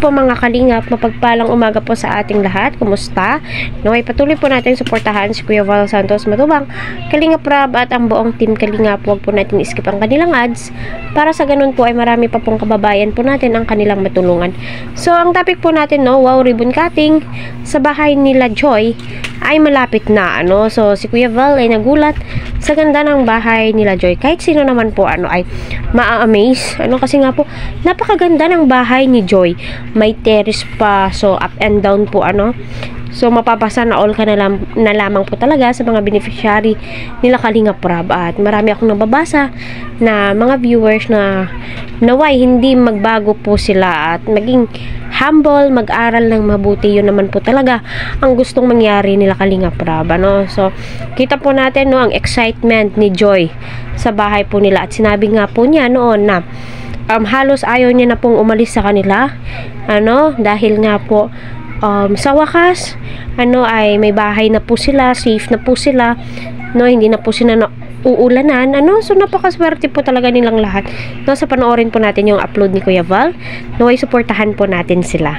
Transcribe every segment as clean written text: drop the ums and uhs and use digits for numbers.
po mga kalingap, mapagpalang umaga po sa ating lahat. Kumusta? Naway patuloy po natin suportahan si Kuya Val Santos Matubang, Kalingap Rab at ang buong team Kalingap. Huwag po natin skip ang kanilang ads para sa ganun po ay marami pa pong kababayan po natin ang kanilang matulungan. So ang topic po natin, wow, ribbon cutting sa bahay nila Joy ay malapit na, So si Kuya Val ay nagulat sa ganda ng bahay nila Joy. Kahit sino naman po ay maa-amaze. Kasi nga po napakaganda ng bahay ni Joy. May terrace pa, so up and down po So mapapasa na all ka na lamang po talaga sa mga beneficiary nila Kalingap Rab. At marami akong nababasa na mga viewers na naway hindi magbago po sila at maging humble, mag-aral ng mabuti. Yun naman po talaga ang gustong mangyari nila Kalingap Rab. So kita po natin ang excitement ni Joy sa bahay po nila. At sinabi nga po niya noon na halos ayaw niya na pong umalis sa kanila, dahil nga po sa wakas ay may bahay na po sila, safe na po sila, hindi na po sila na uulanan, so napakaswerte po talaga nilang lahat. Sa panoorin po natin yung upload ni Kuya Val, ay suportahan po natin sila.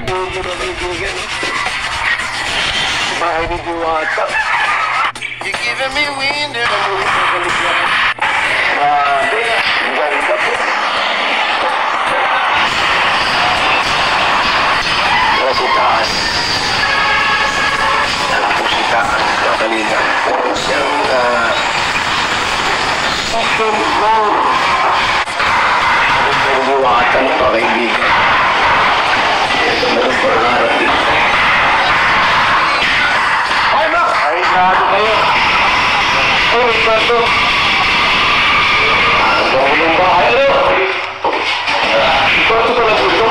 Diwatan pa kaibigan. Ito meron pa narating. Ay na! Ay nado kayo. Ay bato. Ano ko ng bahay? Bato ka na dito?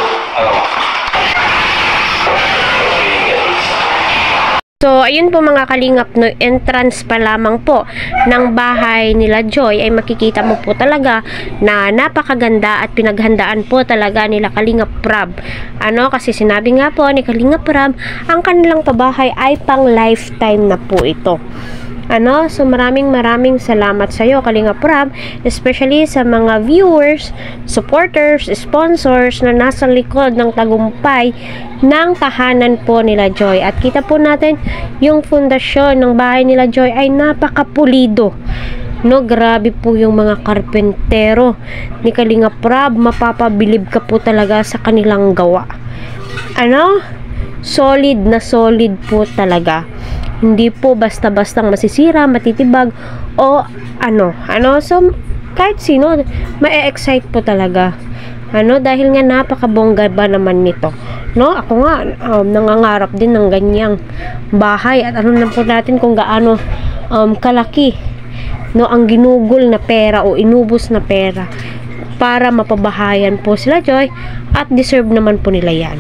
So, ayun po mga kalingap, entrance pa lamang po ng bahay nila Joy ay makikita mo po talaga na napakaganda at pinaghandaan po talaga nila Kalingap Rab. Kasi sinabi nga po ni Kalingap Rab, ang kanilang pabahay ay pang lifetime na po ito. So maraming salamat sa iyo Kalingap Rab, especially sa mga viewers, supporters, sponsors na nasa likod ng tagumpay ng tahanan po nila Joy. At kita po natin yung fundasyon ng bahay nila Joy ay napakapulido. Grabe po yung mga karpentero ni Kalingap Rab, mapapabilib ka po talaga sa kanilang gawa. Solid na solid po talaga. Hindi po basta-bastang masisira, matitibag o So kahit sino ma-excite po talaga. Dahil nga napakabongga ba naman nito. Ako nga nangangarap din ng ganyang bahay at na po natin kung gaano kalaki ang ginugol na pera o inubos na pera para mapabahayan po sila Joy, at deserve naman po nila yan.